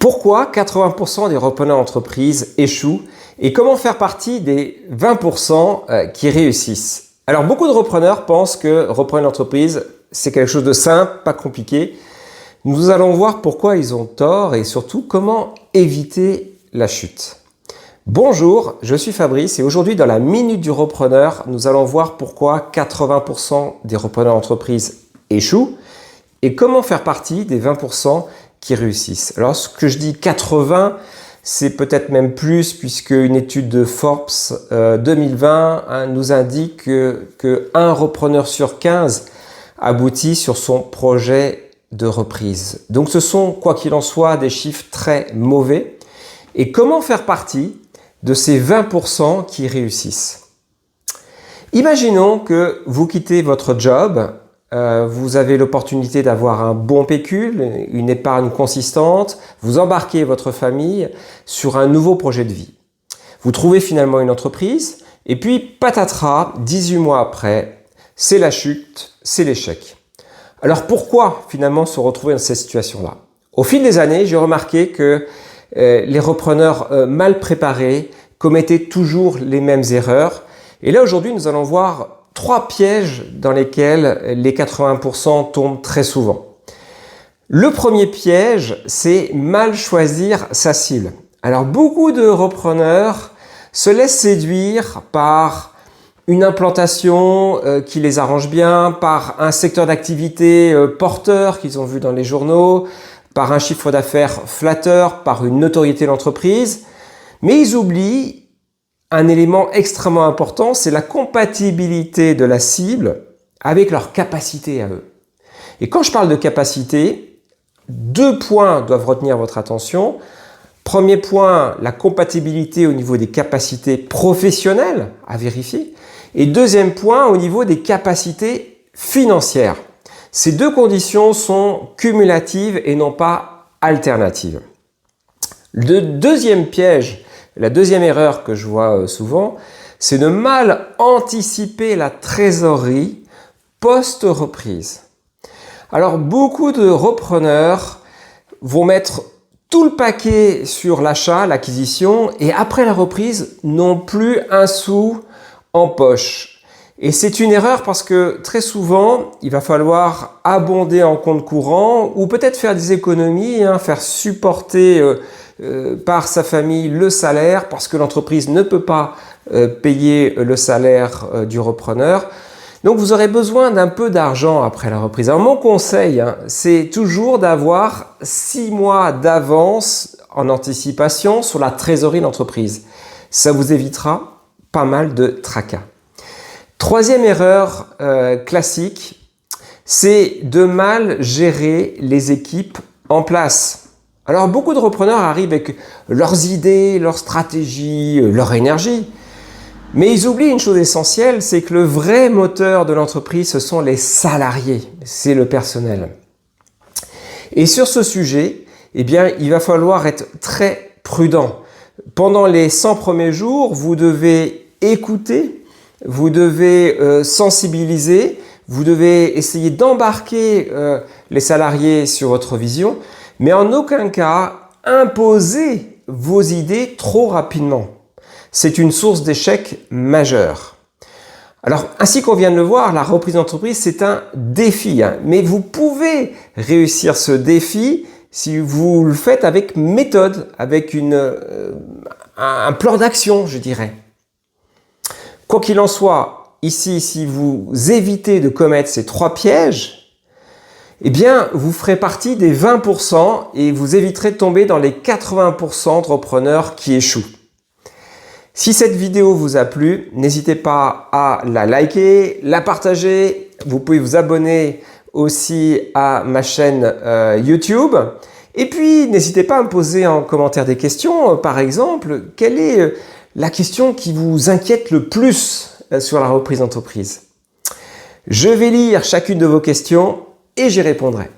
Pourquoi 80% des repreneurs d'entreprise échouent et comment faire partie des 20% qui réussissent? Alors beaucoup de repreneurs pensent que reprendre une entreprise, c'est quelque chose de simple, pas compliqué. Nous allons voir pourquoi ils ont tort et surtout comment éviter la chute. Bonjour, je suis Fabrice et aujourd'hui dans la Minute du Repreneur, nous allons voir pourquoi 80% des repreneurs d'entreprise échouent et comment faire partie des 20% qui réussissent. Alors ce que je dis 80, c'est peut-être même plus puisque une étude de Forbes 2020 nous indique que un repreneur sur 15 aboutit sur son projet de reprise. Donc ce sont, quoi qu'il en soit, des chiffres très mauvais. Et comment faire partie de ces 20% qui réussissent? Imaginons que vous quittez votre job, vous avez l'opportunité d'avoir un bon pécule, une épargne consistante, vous embarquez votre famille sur un nouveau projet de vie. Vous trouvez finalement une entreprise et puis patatras, 18 mois après, c'est la chute, c'est l'échec. Alors pourquoi finalement se retrouver dans cette situation-là? Au fil des années, j'ai remarqué que les repreneurs mal préparés commettaient toujours les mêmes erreurs. Et là aujourd'hui, nous allons voir 3 pièges dans lesquels les 80% tombent très souvent. Le premier piège, c'est mal choisir sa cible. Alors beaucoup de repreneurs se laissent séduire par une implantation qui les arrange bien, par un secteur d'activité porteur qu'ils ont vu dans les journaux, par un chiffre d'affaires flatteur, par une notoriété d'entreprise, mais ils oublient un élément extrêmement important, c'est la compatibilité de la cible avec leur capacité à eux. Et quand je parle de capacité, 2 points doivent retenir votre attention. Premier point, la compatibilité au niveau des capacités professionnelles à vérifier. Et deuxième point, au niveau des capacités financières. Ces 2 conditions sont cumulatives et non pas alternatives. Le deuxième piège, la deuxième erreur que je vois souvent, c'est de mal anticiper la trésorerie post-reprise. Alors beaucoup de repreneurs vont mettre tout le paquet sur l'achat, l'acquisition et après la reprise, n'ont plus un sou en poche. Et c'est une erreur parce que très souvent, il va falloir abonder en compte courant ou peut-être faire des économies, faire supporter par sa famille le salaire parce que l'entreprise ne peut pas payer le salaire du repreneur. Donc vous aurez besoin d'un peu d'argent après la reprise. Alors mon conseil, c'est toujours d'avoir 6 mois d'avance en anticipation sur la trésorerie de l'entreprise. Ça vous évitera pas mal de tracas. Troisième erreur classique, c'est de mal gérer les équipes en place. Alors beaucoup de repreneurs arrivent avec leurs idées, leurs stratégies, leur énergie. Mais ils oublient une chose essentielle, c'est que le vrai moteur de l'entreprise, ce sont les salariés, c'est le personnel. Et sur ce sujet, eh bien, il va falloir être très prudent. Pendant les 100 premiers jours, vous devez écouter, vous devez sensibiliser, vous devez essayer d'embarquer les salariés sur votre vision, mais en aucun cas imposer vos idées trop rapidement. C'est une source d'échec majeure. Alors, ainsi qu'on vient de le voir, la reprise d'entreprise, c'est un défi, mais vous pouvez réussir ce défi si vous le faites avec méthode, avec un plan d'action, je dirais. Quoi qu'il en soit, ici, si vous évitez de commettre ces 3 pièges, eh bien, vous ferez partie des 20% et vous éviterez de tomber dans les 80% de repreneurs qui échouent. Si cette vidéo vous a plu, n'hésitez pas à la liker, la partager. Vous pouvez vous abonner aussi à ma chaîne YouTube. Et puis, n'hésitez pas à me poser en commentaire des questions. Par exemple, quelle est la question qui vous inquiète le plus sur la reprise d'entreprise? Je vais lire chacune de vos questions et j'y répondrai.